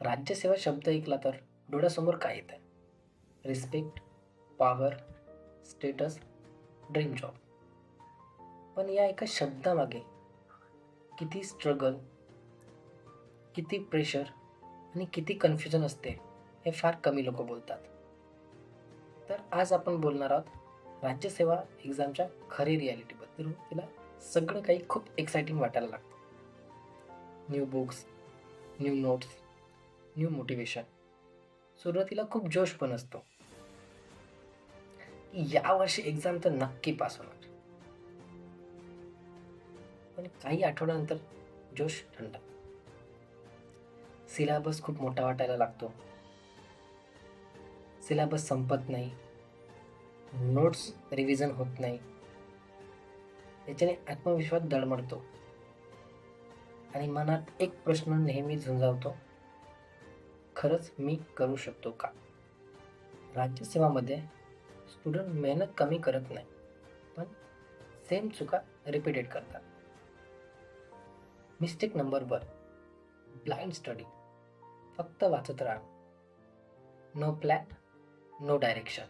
राज्यसेवा शब्द ऐकला तर डोळ्यासमोर काय येतं? Respect, power, status, dream job. पण या एका शब्दामागे किती स्ट्रगल, किती प्रेशर आणि किती कन्फ्युजन असते हे फार कमी लोक बोलतात. तर आज आपण बोलणार आहोत राज्यसेवा एक्झामच्या खरी रियालिटीबद्दल. तिला सगळं काही खूप एक्साइटिंग वाटायला लागतं. New books, new notes, new motivation. सुरुवातीला खूप जोश पण असतो की यावर्षी एक्झाम तर नक्की पास होणार. पण काही आठवड्यानंतर जोश थंड. सिलेबस खूप मोठा वाटायला लागतो. सिलेबस संपत नाही, नोट्स रिव्हिजन होत नाही. याच्याने आत्मविश्वास डळमळतो आणि मनात एक प्रश्न नेहमी झुंजावतो, खरंच मी करू शकतो का? राज्यसेवामध्ये स्टुडंट मेहनत कमी करत नाही, पण सेम चुका रिपीटेड करतात. Mistake number 1, blind study. फक्त वाचत राहा. No plan, no direction.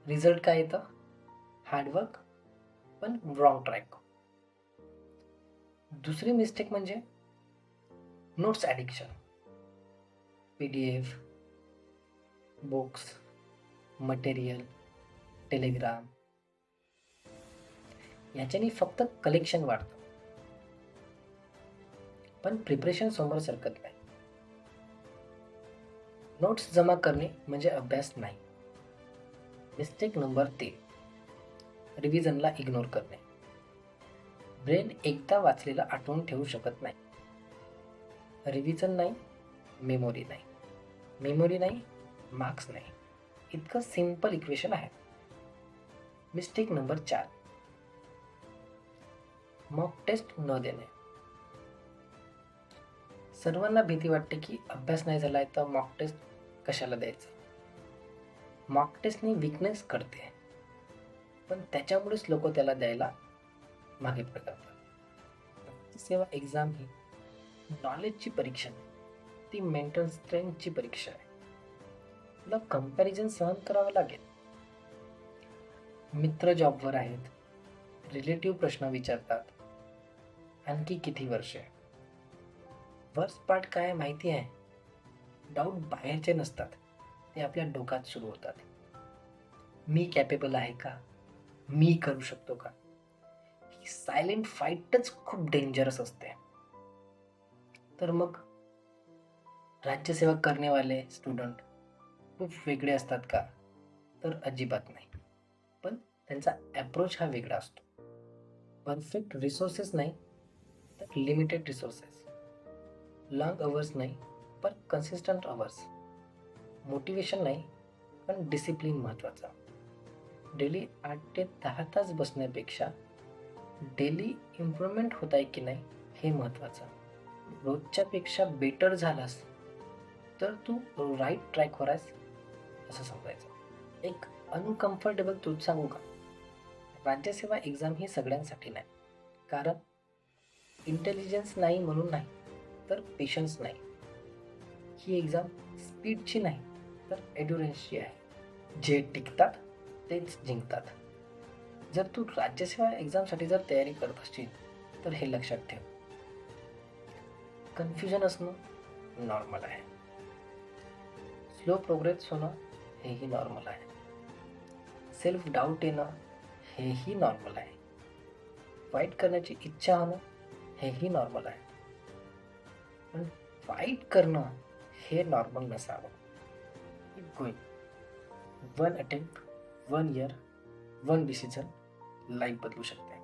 Result काय येतं? हार्डवर्क पण रॉंग ट्रॅक. दुसरी मिस्टेक म्हणजे notes addiction. PDF, books, material, Telegram याच्याने फक्त कलेक्शन वाढतं, पण प्रिपरेशन समोर सरकत नाही. नोट्स जमा करणे म्हणजे अभ्यास नाही. मिस्टेक नंबर 3, रिव्हिजनला इग्नोर करणे. ब्रेन एकदा वाचलेला आठवून ठेवू शकत नाही. रिव्हिजन नाही, मेमोरी नाही. मेमोरी नाही, मार्क्स नाही. इतकं सिंपल इक्वेशन आहे. मिस्टेक नंबर 4, मॉक टेस्ट न देणे. सर्वांना भीती वाटते की अभ्यास नाही झालाय तर मॉक टेस्ट कशाला द्यायचं. मॉक टेस्टनी विकनेस कळते, पण त्याच्यामुळेच लोक त्याला द्यायला मागे पडतात. सेवा एक्झाम ही नॉलेजची परीक्षा नाही, ती मेंटल स्ट्रेंथची परीक्षा आहे. तुला कंपॅरिझन सहन करावं लागेल. मित्र जॉबवर आहेत, रिलेटिव्ह प्रश्न विचारतात, आणखी किती वर्षे. वर्स्ट पार्ट काय माहिती आहे? डाऊट बाहेरचे नसतात, ते आपल्या डोक्यात सुरू होतात. मी कॅपेबल आहे का? मी करू शकतो का? ही सायलेंट फाईटच खूप डेंजरस असते. तर मग राज्यसेवा करण्यावाले स्टुडंट खूप वेगळे असतात का? तर अजिबात नाही. पण त्यांचा अप्रोच हा वेगळा असतो. परफेक्ट रिसोर्सेस नाही, तर लिमिटेड रिसोर्सेस. लॉंग अवर्स नाही, पण कन्सिस्टंट अवर्स. मोटिवेशन नाही, पण डिसिप्लिन महत्त्वाचा. डेली 8 ते 10 तास बसण्यापेक्षा डेली इम्प्रूव्हमेंट होत आहे की नाही हे महत्त्वाचं. रोजच्यापेक्षा बेटर झालास तर तू राईट ट्रॅकवर आहेस असं समजायचं. एक अनकम्फर्टेबल ट्रूथ सांगू का? राज्यसेवा एक्झाम ही सगळ्यांसाठी नाही. कारण इंटेलिजन्स नाही म्हणून नाही, तर पेशन्स नाही. ही एक्झाम स्पीडची नाही, तर एड्युरन्सची आहे. जे टिकतात तेच जिंकतात. जर तू राज्यसेवा एक्झामसाठी जर तयारी करत असशील तर हे लक्षात ठेव, कन्फ्युजन असणं नॉर्मल आहे. स्लो प्रोग्रेस होणं हेही नॉर्मल आहे. सेल्फ डाऊट येणं हेही नॉर्मल आहे. फाईट करण्याची इच्छा होणं हेही नॉर्मल आहे. पण फाईट करणं हे नॉर्मल नसावं. Keep going. 1 attempt, 1 year, 1 decision life बदलू शकते.